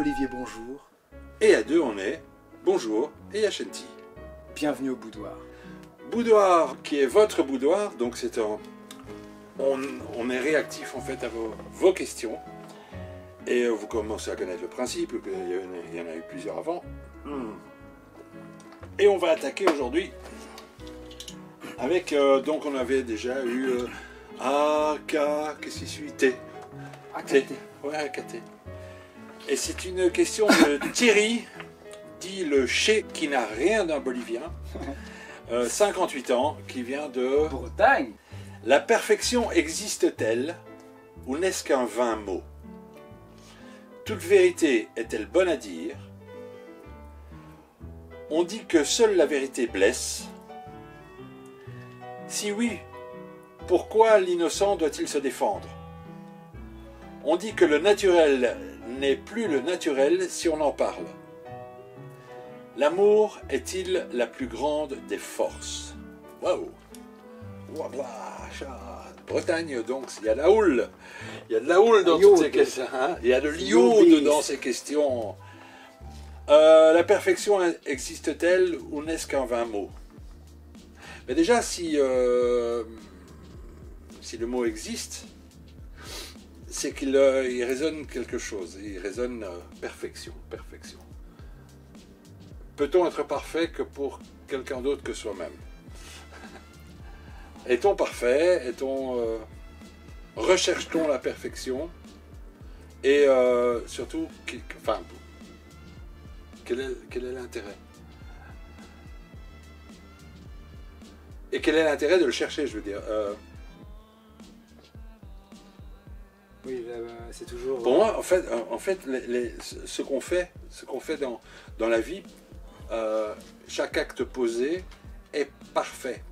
Olivier, bonjour. Et à deux, on est bonjour et Yachenty. Bienvenue au boudoir. Boudoir qui est votre boudoir, donc c'est on est réactif en fait à vos questions. Et vous commencez à connaître le principe, il y en a eu plusieurs avant. Et on va attaquer aujourd'hui avec, donc on avait déjà eu A, K, qu'est-ce qui suit T. AKT. Ouais, AKT. Et c'est une question de Thierry, dit le Ché, qui n'a rien d'un Bolivien, 58 ans, qui vient de Bretagne. La perfection existe-t-elle ou n'est-ce qu'un vain mot? Toute vérité est-elle bonne à dire? On dit que seule la vérité blesse. Si oui, pourquoi l'innocent doit-il se défendre? On dit que le naturel n'est plus le naturel si on en parle. L'amour est-il la plus grande des forces? Waouh! Bretagne, donc, il y a de la houle. Il y a de la houle dans toutes ces questions. Hein, il y a de l'iode dans ces questions. La perfection existe-t-elle ou n'est-ce qu'un vain mot? Mais déjà, si le mot existe, c'est qu'il il résonne quelque chose. Il résonne perfection, perfection. Peut-on être parfait que pour quelqu'un d'autre que soi-même? Est-on parfait? Recherche-t-on la perfection? Et surtout, quel est l'intérêt? Et quel est l'intérêt de le chercher, je veux dire? Oui, c'est toujours... Pour moi, en fait ce qu'on fait dans la vie, chaque acte posé est parfait.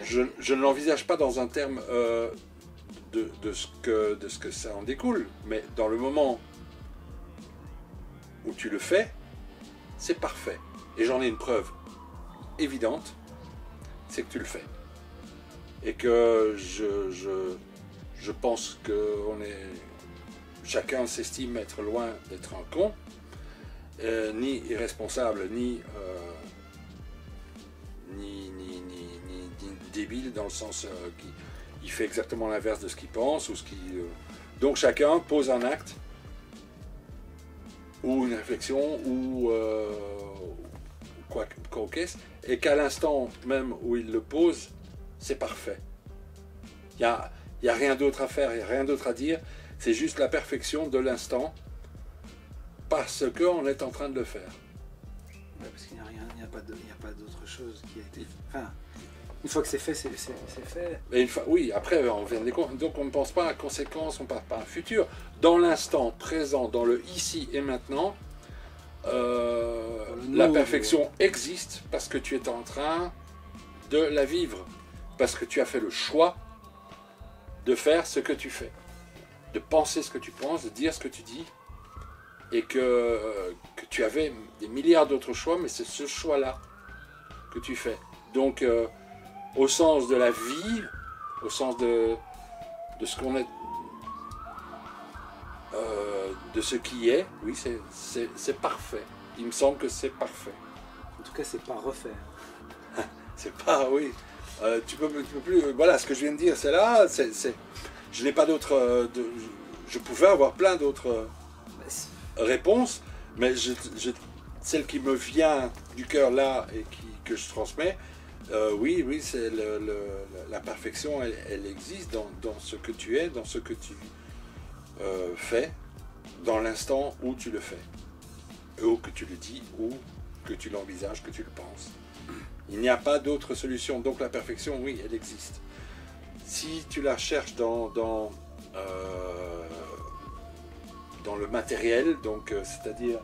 Je ne l'envisage pas dans un terme de ce que ça en découle, mais dans le moment où tu le fais, c'est parfait. Et j'en ai une preuve évidente, c'est que tu le fais. Et que je pense que chacun s'estime être loin d'être un con, ni irresponsable, ni débile dans le sens qu'il fait exactement l'inverse de ce qu'il pense. Donc chacun pose un acte, ou une réflexion, ou quoi qu'est-ce, et qu'à l'instant même où il le pose, c'est parfait. Il n'y a rien d'autre à faire, il n'y a rien d'autre à dire, c'est juste la perfection de l'instant, parce qu'on est en train de le faire. Ouais, parce qu'il n'y a pas d'autre chose qui a été... Enfin, une fois que c'est fait, c'est fait. Et oui, après, on vient donc on ne pense pas à conséquences, on ne pense pas à futur. Dans l'instant présent, dans le ici et maintenant, la perfection existe parce que tu es en train de la vivre, parce que tu as fait le choix de faire ce que tu fais, de penser ce que tu penses, de dire ce que tu dis, et que tu avais des milliards d'autres choix, mais c'est ce choix-là que tu fais. Donc, au sens de la vie, au sens de ce qu'on est, de ce qui est, oui, c'est parfait. Il me semble que c'est parfait. En tout cas, c'est pas refaire. C'est pas, oui. Tu peux plus. Voilà, ce que je viens de dire, c'est là. Je n'ai pas d'autres. Je pouvais avoir plein d'autres réponses, mais celle qui me vient du cœur là et que je transmets. Oui, c'est la perfection, elle existe dans ce que tu es, dans ce que tu fais, dans l'instant où tu le fais, ou que tu le dis, ou que tu l'envisages, que tu le penses. Il n'y a pas d'autre solution, donc la perfection, oui, elle existe. Si tu la cherches dans le matériel, donc c'est-à-dire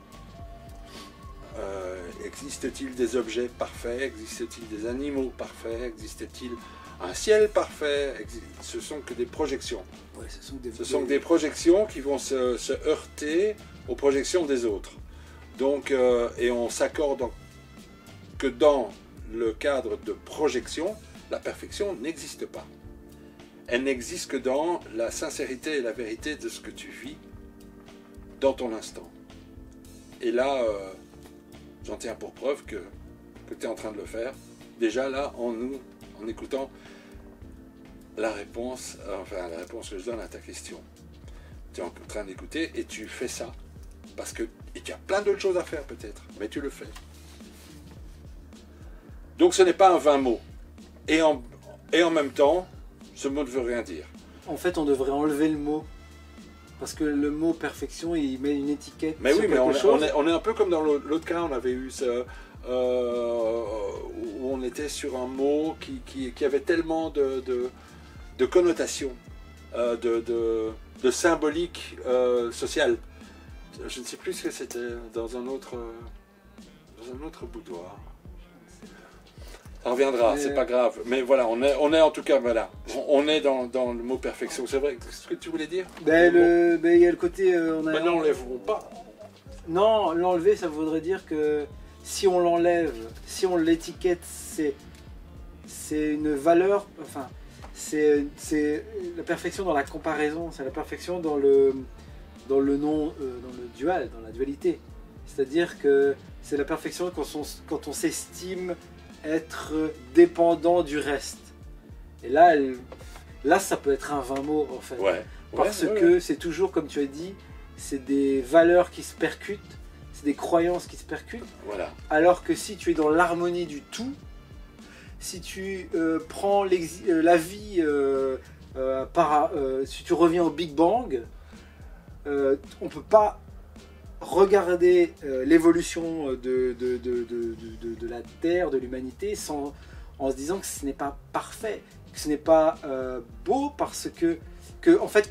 existe-t-il des objets parfaits, existe-t-il des animaux parfaits, existe-t-il un ciel parfait? Ce sont que des projections. Ouais, ce sont des projections qui vont se heurter aux projections des autres. Donc, et on s'accorde que dans le cadre de projection, la perfection n'existe pas. Elle n'existe que dans la sincérité et la vérité de ce que tu vis dans ton instant. Et là, j'en tiens pour preuve que tu es en train de le faire. Déjà là, en écoutant la réponse que je donne à ta question. Tu es en train d'écouter et tu fais ça. Parce que et tu as plein d'autres choses à faire peut-être, mais tu le fais. Donc ce n'est pas un vain mot. Et en même temps, ce mot ne veut rien dire. En fait, on devrait enlever le mot. Parce que le mot perfection, il met une étiquette. Mais sur oui, mais quelque on est un peu comme dans l'autre cas, on avait eu ce, où on était sur un mot qui avait tellement de connotations, de symbolique sociale. Je ne sais plus ce que c'était dans un autre boudoir. Ça reviendra, c'est pas grave. Mais voilà, on est en tout cas, voilà. On est dans le mot perfection. C'est vrai, ce que tu voulais dire? il y a le côté... Mais n'enlèverons pas. Non, l'enlever, ça voudrait dire que si on l'enlève, si on l'étiquette, c'est une valeur... Enfin, c'est la perfection dans la comparaison, c'est la perfection dans le dual, dans la dualité. C'est-à-dire que c'est la perfection quand on s'estime être dépendant du reste. Et là, ça peut être un vain mot en fait. Ouais. Parce que c'est toujours, comme tu as dit, c'est des valeurs qui se percutent, c'est des croyances qui se percutent. Voilà. Alors que si tu es dans l'harmonie du tout, si tu prends la vie, si tu reviens au Big Bang, on ne peut pas regarder l'évolution de la Terre, de l'humanité, en se disant que ce n'est pas parfait, que ce n'est pas beau, parce que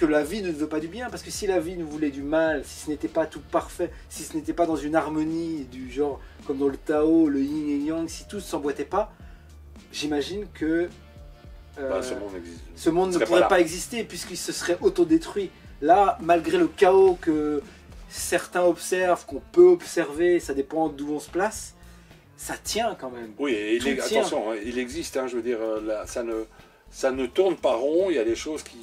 la vie ne veut pas du bien. Parce que si la vie nous voulait du mal, si ce n'était pas tout parfait, si ce n'était pas dans une harmonie du genre, comme dans le Tao, le Yin et Yang, si tout ne s'emboîtait pas, j'imagine que ce monde ne pourrait pas exister, puisqu'il se serait autodétruit. Là, malgré le chaos que certains observent, qu'on peut observer, ça dépend d'où on se place, ça tient quand même. Oui, et attention, hein, il existe, hein, je veux dire, là, ça ne tourne pas rond, il y a des choses qui...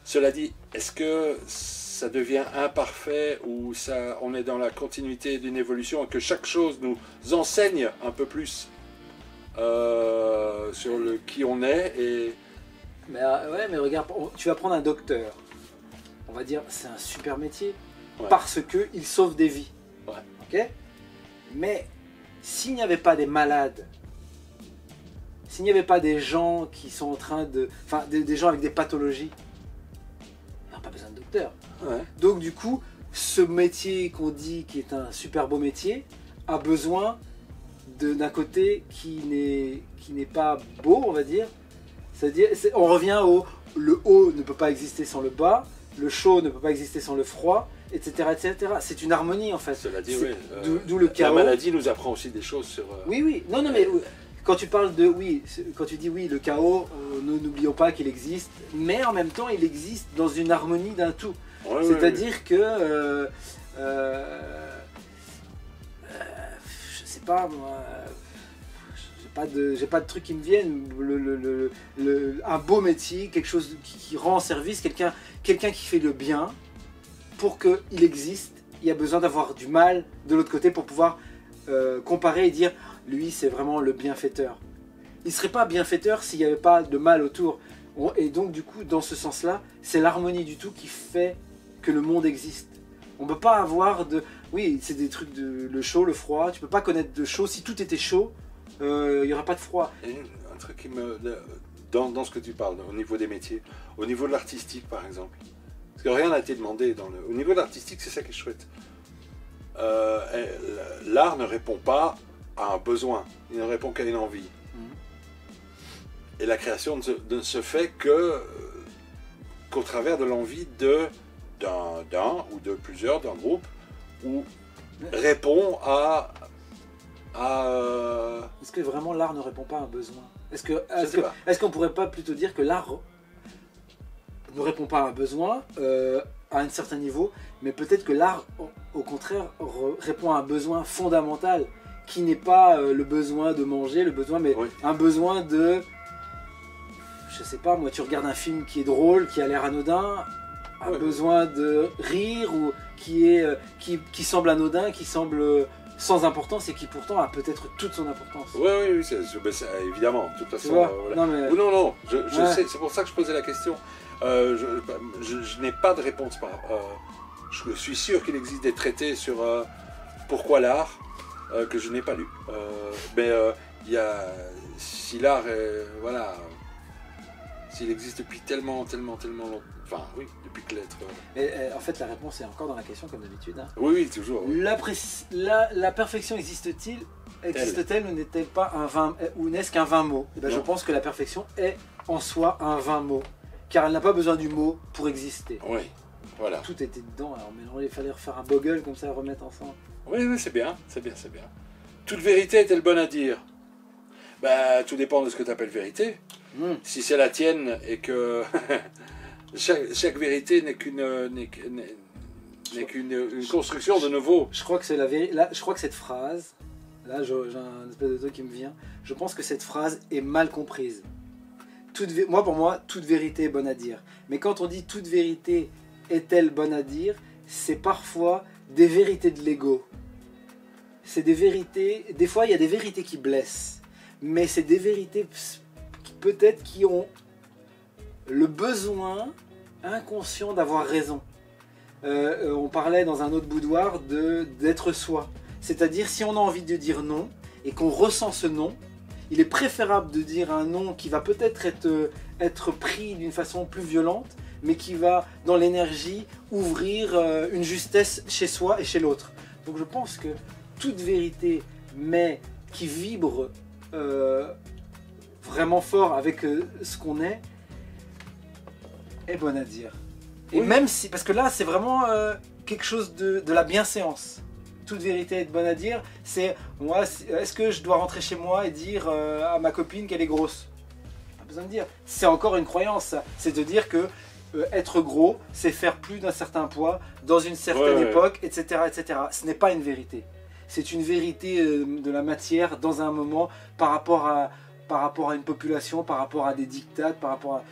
Cela dit, est-ce que ça devient imparfait ou on est dans la continuité d'une évolution et que chaque chose nous enseigne un peu plus sur qui on est Mais regarde, tu vas prendre un docteur. On va dire, c'est un super métier, parce qu'il sauve des vies. Ouais. Ok ? Mais s'il n'y avait pas des malades, s'il n'y avait pas des gens qui sont en train de... Enfin, des gens avec des pathologies, on n'a pas besoin de docteur. Ouais. Donc du coup, ce métier qu'on dit qui est un super beau métier, a besoin d'un côté qui n'est pas beau, on va dire. C'est-à-dire, on revient le haut ne peut pas exister sans le bas, le chaud ne peut pas exister sans le froid, etc. etc. C'est une harmonie en fait. Cela dit, oui. D'où le chaos. La maladie nous apprend aussi des choses sur... Oui. Non, mais quand tu parles de... Oui, quand tu dis oui, le chaos, n'oublions pas qu'il existe, mais en même temps, il existe dans une harmonie d'un tout. Ouais, c'est-à-dire que... je sais pas, moi... J'ai pas de trucs qui me viennent. Un beau métier, quelque chose qui rend service, quelqu'un qui fait le bien, pour qu'il existe, il y a besoin d'avoir du mal de l'autre côté pour pouvoir comparer et dire lui c'est vraiment le bienfaiteur. Il ne serait pas bienfaiteur s'il n'y avait pas de mal autour. Et donc du coup, dans ce sens-là, c'est l'harmonie du tout qui fait que le monde existe. On ne peut pas avoir de... Oui, c'est des trucs de le chaud, le froid. Tu ne peux pas connaître de chaud. Si tout était chaud, il n'y aura pas de froid. Et un truc qui me... Dans ce que tu parles, au niveau des métiers, au niveau de l'artistique par exemple, parce que rien n'a été demandé. Au niveau de l'artistique, c'est ça qui est chouette. L'art ne répond pas à un besoin, il ne répond qu'à une envie. Et la création ne se fait qu'au travers de l'envie d'un ou de plusieurs, d'un groupe, ou répond à... Est-ce que vraiment l'art ne répond pas à un besoin? Est-ce qu'on pourrait pas plutôt dire que l'art ne répond pas à un besoin à un certain niveau, mais peut-être que l'art, au contraire, répond à un besoin fondamental qui n'est pas le besoin de manger, mais un besoin de... Je sais pas, moi, tu regardes un film qui est drôle, qui a l'air anodin, a besoin de rire ou qui semble anodin, qui semble sans importance et qui pourtant a peut-être toute son importance. Oui, évidemment, de toute façon. Tu vois, Voilà. non, mais... Non, je sais, c'est pour ça que je posais la question. Je n'ai pas de réponse. Je suis sûr qu'il existe des traités sur pourquoi l'art que je n'ai pas lu. Mais il y a, si l'art est, voilà, s'il existe depuis tellement longtemps, enfin oui, depuis que l'être... En fait, la réponse est encore dans la question, comme d'habitude. Hein. Oui, toujours. Oui. La perfection existe-t-elle ou n'est-elle pas un 20, ou n'est-ce qu'un 20 mots? Je pense que la perfection est en soi un 20 mots, car elle n'a pas besoin du mot pour exister. Oui, voilà. Tout était dedans, alors il fallait refaire un bogle comme ça, et remettre ensemble. Oui, c'est bien. Toute vérité est-elle bonne à dire? Bah, tout dépend de ce que tu appelles vérité. Si c'est la tienne et que chaque vérité n'est qu'une construction de nouveau. Je crois que c'est je crois que cette phrase, là j'ai un espèce de truc qui me vient, je pense que cette phrase est mal comprise. Pour moi, toute vérité est bonne à dire. Mais quand on dit toute vérité est-elle bonne à dire, c'est parfois des vérités de l'ego. C'est des vérités, des fois il y a des vérités qui blessent, mais c'est des vérités peut-être qui ont le besoin inconscient d'avoir raison. On parlait dans un autre boudoir d'être soi. C'est-à-dire si on a envie de dire non et qu'on ressent ce non, il est préférable de dire un non qui va peut-être être pris d'une façon plus violente, mais qui va dans l'énergie ouvrir une justesse chez soi et chez l'autre. Donc je pense que toute vérité, mais qui vibre vraiment fort avec ce qu'on est bonne à dire. Et oui. Même si, parce que là c'est vraiment quelque chose de la bienséance. Toute vérité est bonne à dire, c'est moi, est-ce que je dois rentrer chez moi et dire à ma copine qu'elle est grosse? Pas besoin de dire. C'est encore une croyance, c'est de dire que être gros, c'est faire plus d'un certain poids dans une certaine époque, etc., etc. Ce n'est pas une vérité. C'est une vérité de la matière dans un moment par rapport à une population, par rapport à des dictats, par rapport à...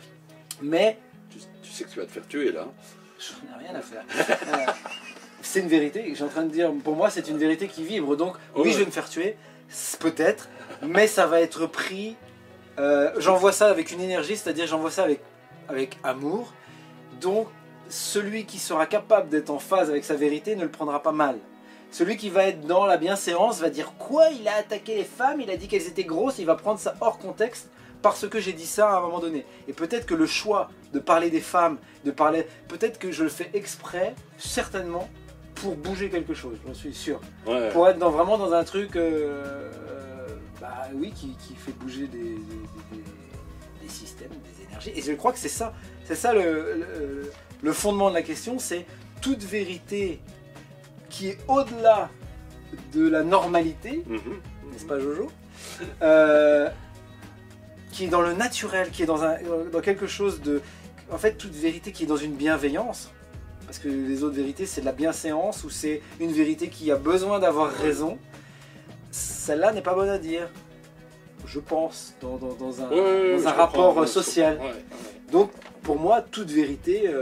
Mais... Tu sais que tu vas te faire tuer là. J'en ai rien à faire. C'est une vérité, je suis en train de dire, pour moi c'est une vérité qui vibre, donc oui je vais me faire tuer, peut-être, mais ça va être pris, j'envoie ça avec une énergie, c'est-à-dire j'envoie ça avec amour, donc celui qui sera capable d'être en phase avec sa vérité ne le prendra pas mal. Celui qui va être dans la bienséance va dire quoi, il a attaqué les femmes, il a dit qu'elles étaient grosses, il va prendre ça hors contexte parce que j'ai dit ça à un moment donné. Et peut-être que le choix de parler des femmes, peut-être que je le fais exprès, certainement, pour bouger quelque chose, j'en suis sûr. Pour être vraiment dans un truc qui fait bouger des systèmes, des énergies. Et je crois que c'est ça le fondement de la question, c'est toute vérité qui est au-delà de la normalité, n'est-ce pas Jojo, qui est dans le naturel, qui est dans quelque chose de... En fait, toute vérité qui est dans une bienveillance, parce que les autres vérités, c'est de la bienséance, ou c'est une vérité qui a besoin d'avoir raison, celle-là n'est pas bonne à dire, je pense, dans un rapport social. Donc, pour moi, toute vérité...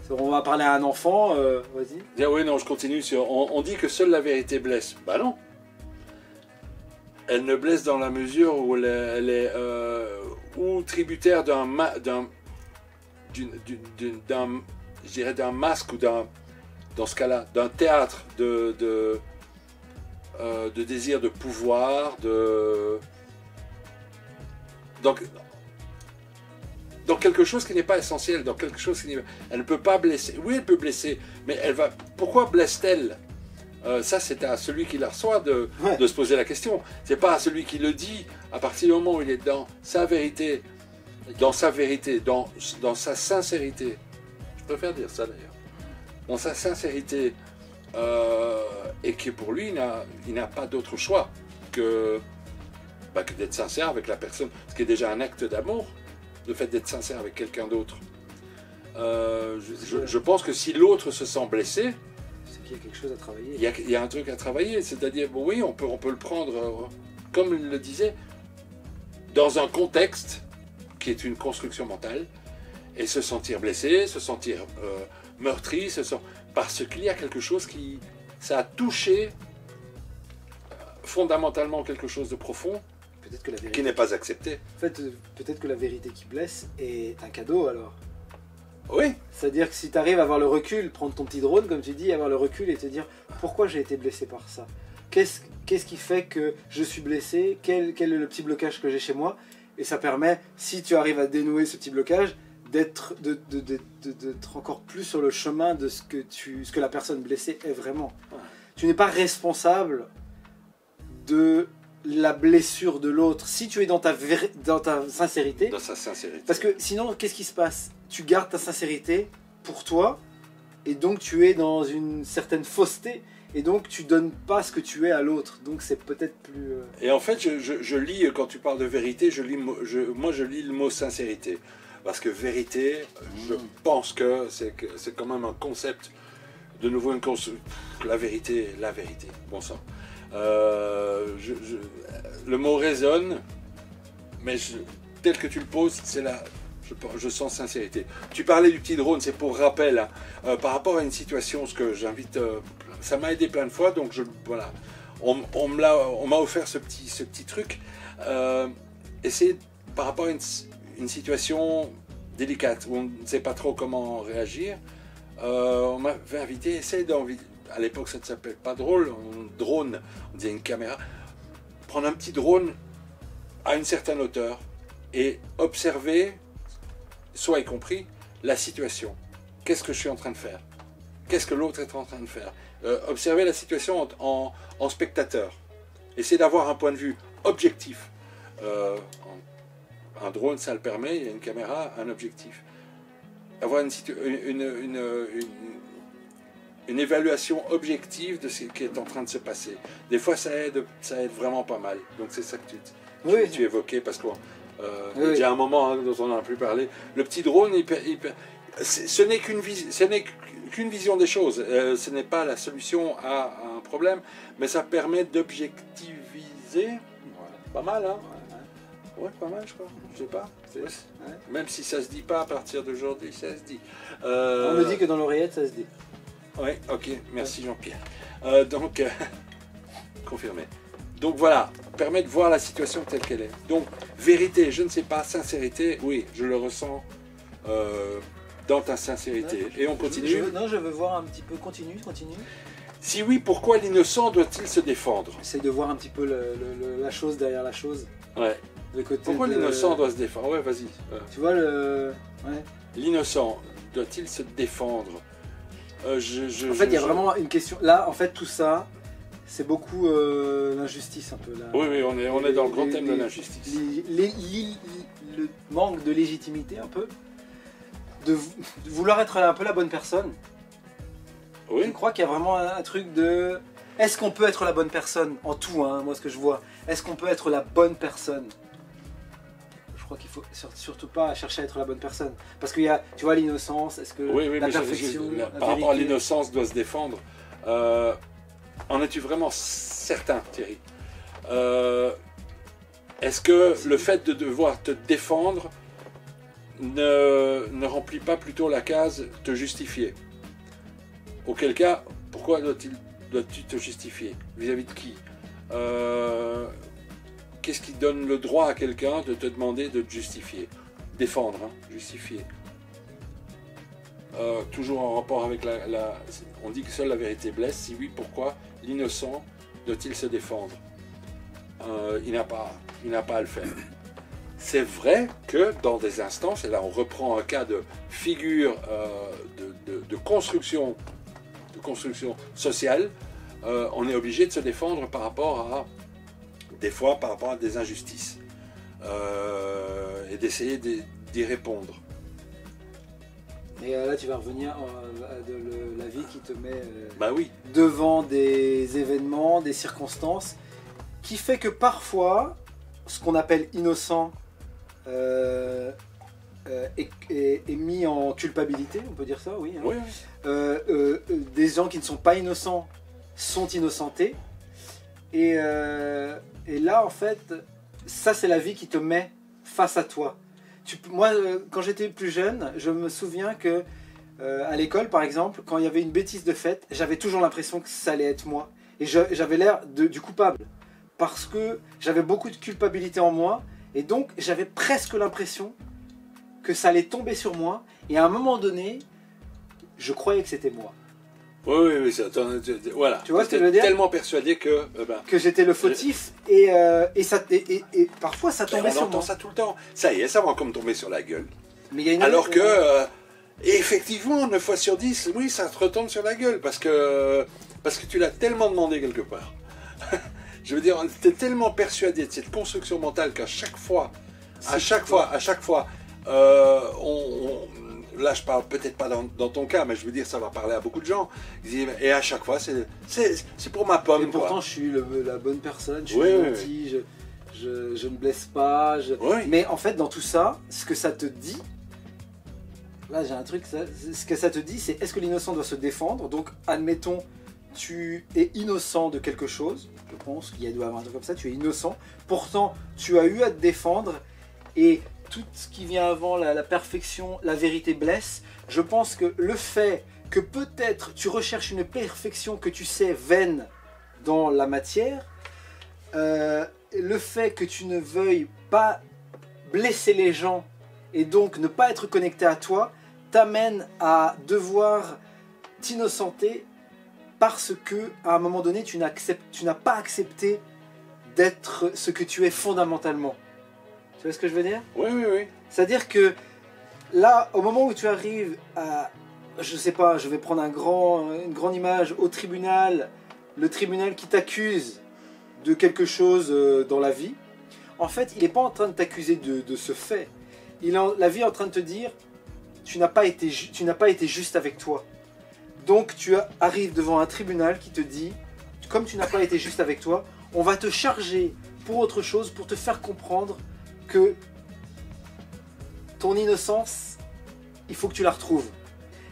on va parler à un enfant, vas-y. Oui, non, je continue. On dit que seule la vérité blesse. Bah non. Elle ne blesse dans la mesure où elle est ou tributaire d'un masque ou dans ce cas-là, d'un théâtre de désir de pouvoir, donc dans quelque chose qui n'est pas essentiel, dans quelque chose qui n'est... Elle ne peut pas blesser. Oui, elle peut blesser, mais elle va... Pourquoi blesse-t-elle? Ça, c'est à celui qui la reçoit de se poser la question. C'est pas à celui qui le dit. À partir du moment où il est dans sa vérité, dans sa sincérité. Je préfère dire ça d'ailleurs. Dans sa sincérité, et que pour lui, il n'a pas d'autre choix que d'être sincère avec la personne, ce qui est déjà un acte d'amour. Le fait d'être sincère avec quelqu'un d'autre. Je pense que si l'autre se sent blessé, c'est qu'il y a quelque chose à travailler. Il y a un truc à travailler, c'est-à-dire, bon, oui, on peut le prendre, comme il le disait, dans un contexte qui est une construction mentale, et se sentir blessé, se sentir meurtri, parce qu'il y a quelque chose ça a touché fondamentalement quelque chose de profond Peut-être que la vérité... qui n'est pas accepté. En fait, peut-être que la vérité qui blesse est un cadeau alors. Oui. C'est-à-dire que si tu arrives à avoir le recul, prendre ton petit drone, comme tu dis, avoir le recul et te dire pourquoi j'ai été blessé par ça. Qu'est-ce qui fait que je suis blessé? Quel est le petit blocage que j'ai chez moi? Et ça permet, si tu arrives à dénouer ce petit blocage, d'être encore plus sur le chemin de ce que la personne blessée est vraiment. Ouais. Tu n'es pas responsable de la blessure de l'autre si tu es dans ta sincérité. Dans sa sincérité. Parce que sinon, qu'est-ce qui se passe? Tu gardes ta sincérité pour toi et donc tu es dans une certaine fausseté et donc tu donnes pas ce que tu es à l'autre. Donc c'est peut-être plus... Et en fait, je lis, quand tu parles de vérité, je lis le mot sincérité. Parce que vérité, je pense que c'est quand même un concept, de nouveau la vérité, bon sang. Le mot résonne, mais tel que tu le poses, c'est là, je sens sincérité. Tu parlais du petit drone, c'est pour rappel, hein, par rapport à une situation, ce que j'invite, ça m'a aidé plein de fois, donc voilà, on m'a offert ce petit truc, et c'est par rapport à une situation délicate où on ne sait pas trop comment réagir. On m'avait invité, essaye à l'époque ça ne s'appelle pas drone, on disait une caméra, prendre un petit drone à une certaine hauteur et observer, soit y compris, la situation. Qu'est-ce que je suis en train de faire? Qu'est-ce que l'autre est en train de faire? Observer la situation en spectateur. Essayer d'avoir un point de vue objectif. Un drone, ça le permet, il y a une caméra, un objectif. Avoir une évaluation objective de ce qui est en train de se passer. Des fois, ça aide vraiment pas mal. Donc c'est ça que tu évoquais, parce qu'il y a un moment dont on n'a plus parlé. Le petit drone, ce n'est qu'une vision des choses. Ce n'est pas la solution à un problème, mais ça permet d'objectiviser. Pas mal, hein? Ouais, pas mal, je crois. Je sais pas. Ouais. Même si ça se dit pas à partir d'aujourd'hui, ça se dit. On me dit que dans l'oreillette, ça se dit. Oui, ok. Merci Jean-Pierre. Donc, confirmé. Donc voilà, permet de voir la situation telle qu'elle est. Donc, vérité, je ne sais pas. Sincérité, oui, je le ressens dans ta sincérité. Ouais, et on continue. Je veux voir un petit peu. Continue. Si oui, pourquoi l'innocent doit-il se défendre? Essaye de voir un petit peu la chose derrière la chose. Ouais. Pourquoi l'innocent doit se défendre? Ouais, vas-y. Tu vois le... Ouais. L'innocent doit-il se défendre? En fait, il y a vraiment une question... Là, en fait, tout ça, c'est beaucoup l'injustice, un peu. Là. Oui, on est dans le grand thème de l'injustice. Le manque de légitimité, un peu. De vouloir être un peu la bonne personne. Oui. Je crois qu'il y a vraiment un truc de... Est-ce qu'on peut être la bonne personne? En tout, hein, moi, ce que je vois. Est-ce qu'on peut être la bonne personne? Je crois qu'il faut surtout pas chercher à être la bonne personne. Parce qu'il y a, tu vois, l'innocence, est-ce que la perfection... Par rapport à l'innocence doit se défendre. En es-tu vraiment certain, Thierry? Est-ce que le fait de devoir te défendre ne remplit pas plutôt la case te justifier? Auquel cas, pourquoi dois-tu te justifier? Vis-à-vis de qui? Qu'est-ce qui donne le droit à quelqu'un de te demander de te justifier? Défendre, hein, justifier. Toujours en rapport avec on dit que seule la vérité blesse. Si oui, pourquoi l'innocent doit-il se défendre? Il n'a pas à le faire. C'est vrai que dans des instances, et là on reprend un cas de figure de construction sociale, on est obligé de se défendre par rapport à des injustices et d'essayer d'y répondre. Et là tu vas revenir à la vie qui te met Oui. devant des événements, des circonstances, qui fait que parfois, ce qu'on appelle innocent est mis en culpabilité, on peut dire ça, oui. Hein. Oui. Des gens qui ne sont pas innocents sont innocentés. Et là, en fait, ça c'est la vie qui te met face à toi. Moi, quand j'étais plus jeune, je me souviens que à l'école, par exemple, quand il y avait une bêtise de faite, j'avais toujours l'impression que ça allait être moi. Et j'avais l'air du coupable. Parce que j'avais beaucoup de culpabilité en moi. Et donc, j'avais presque l'impression que ça allait tomber sur moi. Et à un moment donné, je croyais que c'était moi. Oui, voilà. Tu vois ce que je veux dire? Tellement persuadé que... que j'étais le fautif. Et parfois, ça tombait sur moi. On entend ça tout le temps. Ça y est, ça va comme tomber sur la gueule. Mais il y a une Alors que... effectivement, 9 fois sur 10, oui, ça te retombe sur la gueule. Parce que tu l'as tellement demandé quelque part. Je veux dire, tu es tellement persuadé de cette construction mentale qu'à chaque fois, là je parle peut-être pas dans ton cas, mais je veux dire ça va parler à beaucoup de gens. Et à chaque fois, c'est pour ma pomme. Et pourtant, quoi. je suis la bonne personne, je suis gentil, je ne blesse pas. Mais en fait, dans tout ça, ce que ça te dit, là j'ai un truc, ce que ça te dit, c'est est-ce que l'innocent doit se défendre? Donc, admettons, tu es innocent de quelque chose, je pense qu'il doit y avoir un truc comme ça, tu es innocent, pourtant tu as eu à te défendre et tout ce qui vient avant, la perfection, la vérité blesse. Je pense que le fait que peut-être tu recherches une perfection que tu sais vaine dans la matière, le fait que tu ne veuilles pas blesser les gens et donc ne pas être connecté à toi, t'amène à devoir t'innocenter parce que à un moment donné tu n'as pas accepté d'être ce que tu es fondamentalement. Tu vois ce que je veux dire? Oui. C'est-à-dire que là, au moment où tu arrives à, je sais pas, je vais prendre une grande image au tribunal, le tribunal qui t'accuse de quelque chose dans la vie, en fait, il n'est pas en train de t'accuser de ce fait. La vie est en train de te dire, tu n'as pas été juste avec toi. Donc tu arrives devant un tribunal qui te dit, comme tu n'as pas été juste avec toi, on va te charger pour autre chose, pour te faire comprendre que ton innocence, il faut que tu la retrouves.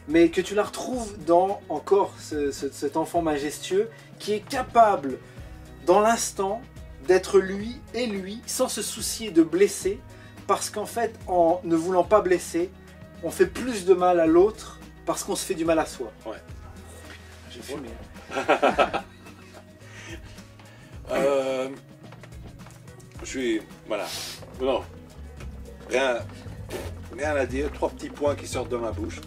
Mais que tu la retrouves dans encore cet enfant majestueux qui est capable, dans l'instant, d'être lui et lui, sans se soucier de blesser, parce qu'en fait, en ne voulant pas blesser, on fait plus de mal à l'autre parce qu'on se fait du mal à soi. Ouais. J'ai fumé. Je suis... Voilà. Non. Rien à dire. 3 petits points qui sortent de ma bouche.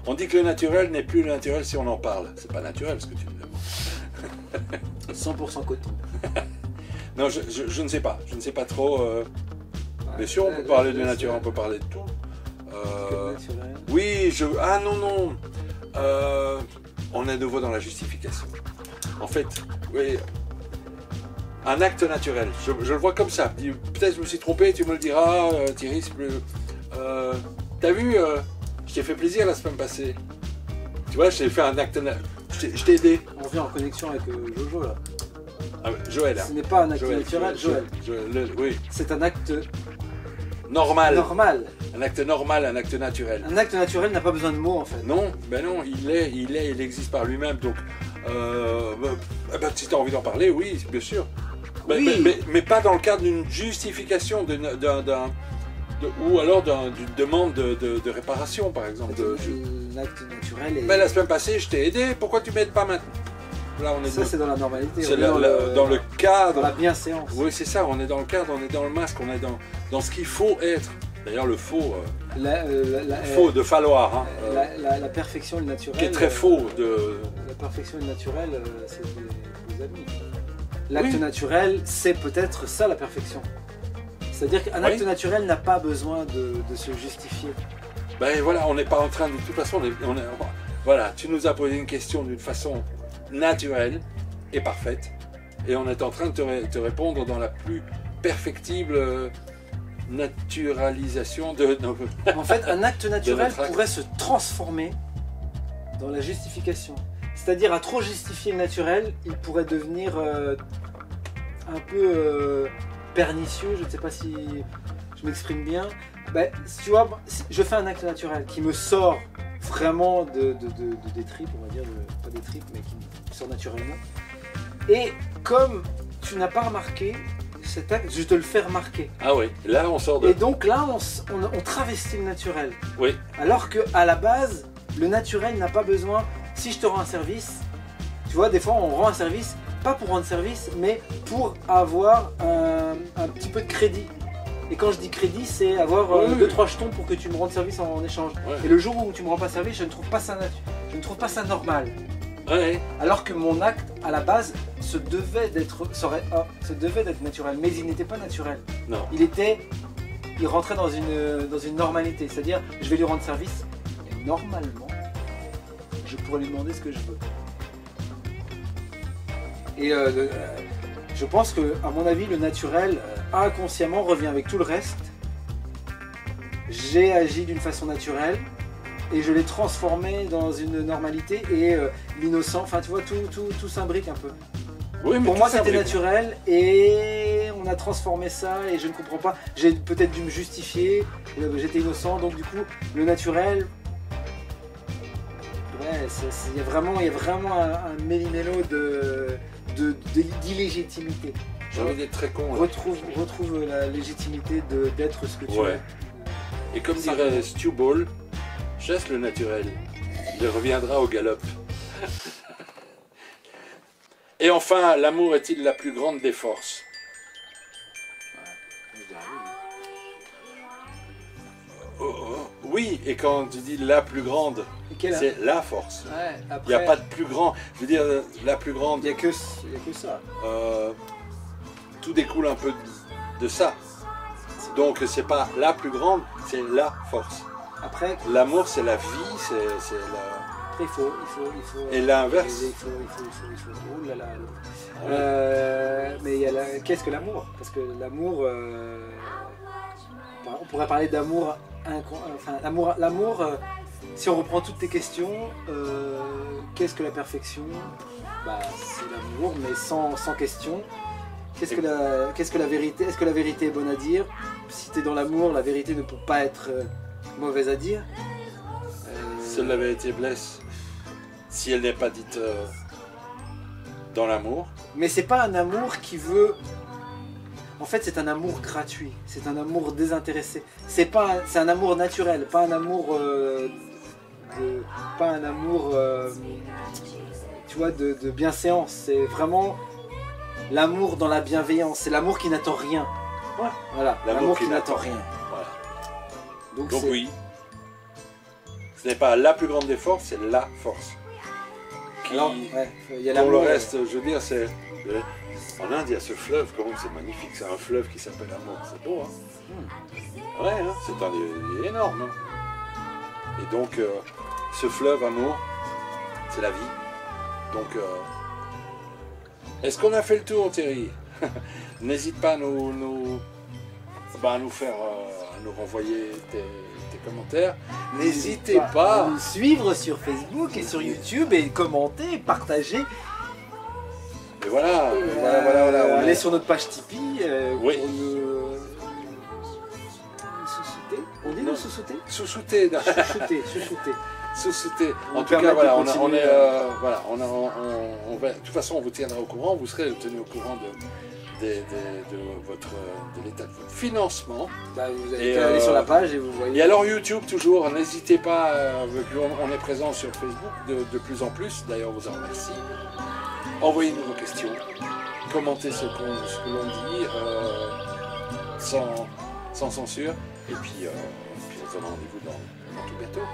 On dit que le naturel n'est plus le naturel si on en parle. C'est pas naturel ce que tu me demandes. 100% coton. Non, je ne sais pas. Je ne sais pas trop. Bien sûr, on peut parler de nature, on peut parler de tout. Oui, ah non. On est de nouveau dans la justification. En fait, oui, un acte naturel. Je le vois comme ça. Peut-être je me suis trompé, tu me le diras, Thierry. T'as vu, je t'ai fait plaisir la semaine passée. Tu vois, je t'ai fait un acte. Je t'ai aidé. On vient en connexion avec Jojo là. Ah, Joël. Ce n'est pas un acte naturel, Joël. Oui. C'est un acte normal. Un acte normal, un acte naturel. Un acte naturel n'a pas besoin de mots en fait. Non, ben non, il existe par lui-même. Donc, si tu as envie d'en parler, oui, bien sûr. Oui. Mais pas dans le cadre d'une justification ou alors d'une demande de réparation, par exemple. L'acte naturel est... Mais la semaine passée, je t'ai aidé, pourquoi tu m'aides pas maintenant? Là, c'est dans la normalité. C'est dans le cadre. Dans la bienséance. Oui, c'est ça, on est dans le cadre, on est dans le masque, on est dans ce qu'il faut être. D'ailleurs, le faux, faux de falloir. Hein, la perfection et le naturel. Qui est très faux. La perfection et le naturel, c'est des amis. L'acte naturel, c'est peut-être ça la perfection. C'est-à-dire qu'un acte naturel n'a pas besoin de se justifier. Ben voilà, on n'est pas en train de toute façon, voilà, tu nous as posé une question d'une façon naturelle et parfaite, et on est en train de te répondre dans la plus perfectible naturalisation de nos... En fait, un acte naturel pourrait se transformer dans la justification. C'est-à-dire, à trop justifier le naturel, il pourrait devenir un peu pernicieux. Je ne sais pas si je m'exprime bien. Ben, tu vois, je fais un acte naturel qui me sort vraiment des tripes, on va dire, pas des tripes, mais qui me sort naturellement. Et comme tu n'as pas remarqué, cet acte, je te le fais remarquer. Ah oui, là on sort de... Et donc là, on travestit le naturel. Oui. Alors qu'à la base, le naturel n'a pas besoin, si je te rends un service, tu vois, des fois on rend un service, pas pour rendre service, mais pour avoir un petit peu de crédit. Et quand je dis crédit, c'est avoir 2-3 jetons pour que tu me rendes service en échange. Ouais. Et le jour où tu me rends pas service, je ne trouve pas ça, normal. Ouais. Alors que mon acte, à la base, se devait d'être naturel, mais il n'était pas naturel. Non. Il rentrait dans une normalité, c'est-à-dire, je vais lui rendre service, et normalement, je pourrais lui demander ce que je veux. Et je pense que, à mon avis, le naturel, inconsciemment, revient avec tout le reste. J'ai agi d'une façon naturelle, et je l'ai transformé dans une normalité, et l'innocent, enfin tu vois, tout s'imbrique un peu. Oui, mais pour moi c'était naturel, et on a transformé ça, et je ne comprends pas, j'ai peut-être dû me justifier, j'étais innocent, donc du coup, le naturel, ouais, il y a vraiment un méli-mélo d'illégitimité. J'ai envie d'être très con. Retrouve la légitimité d'être ce que tu es. Et comme dirait Stu Ball, chasse le naturel, il reviendra au galop. Et enfin, l'amour est-il la plus grande des forces? Oui, et quand tu dis la plus grande, c'est la force. Ouais, après, il n'y a pas de plus grand. Je veux dire, la plus grande. Il n'y a que ça. Tout découle un peu de ça. Donc c'est pas la plus grande, c'est la force. Après, l'amour c'est la vie, c'est la... Après il faut et l'inverse. Il faut. Oh là là. Mais qu'est-ce que l'amour? Parce que l'amour, on pourrait parler d'amour, enfin l'amour. Si on reprend toutes tes questions, qu'est-ce que la perfection? Bah, c'est l'amour, mais sans question. Qu'est-ce que la vérité? Est-ce que la vérité est bonne à dire? Si tu es dans l'amour, la vérité ne peut pas être mauvaise à dire. Seule la vérité blesse, si elle n'est pas dite dans l'amour. Mais c'est pas un amour qui veut... En fait, c'est un amour gratuit, c'est un amour désintéressé. C'est un amour naturel, pas un amour... tu vois, de bienséance. C'est vraiment l'amour dans la bienveillance. C'est l'amour qui n'attend rien. Ouais. Voilà, l'amour qui n'attend rien. Voilà. Donc oui, ce n'est pas la plus grande des forces, c'est la force. Alors, pour le reste, je veux dire, c'est... En Inde, il y a ce fleuve, comment c'est magnifique, c'est un fleuve qui s'appelle Amour, c'est beau, hein. Ouais, hein, c'est il est énorme. Hein. Et donc, ce fleuve Amour, c'est la vie. Donc, est-ce qu'on a fait le tour, Thierry? N'hésite pas à nous faire, à nous renvoyer tes commentaires. N'hésitez pas à nous suivre sur Facebook et sur YouTube et commenter, partager. Et voilà, voilà. Allez sur notre page Tipeee oui. Pour nous sous-souter. On dit nous sous-souter? Sous-souter. Sous-souter. En tout cas, voilà, on va, de toute façon, on vous tiendra au courant. Vous serez tenu au courant de l'état de votre financement. Bah, vous avez qu'à aller sur la page et vous voyez. Et alors YouTube toujours, n'hésitez pas, on est présent sur Facebook de plus en plus, d'ailleurs on vous en remercie. Envoyez-nous vos questions, commentez ce que l'on dit, sans censure, et puis on se donne rendez-vous dans tout bientôt.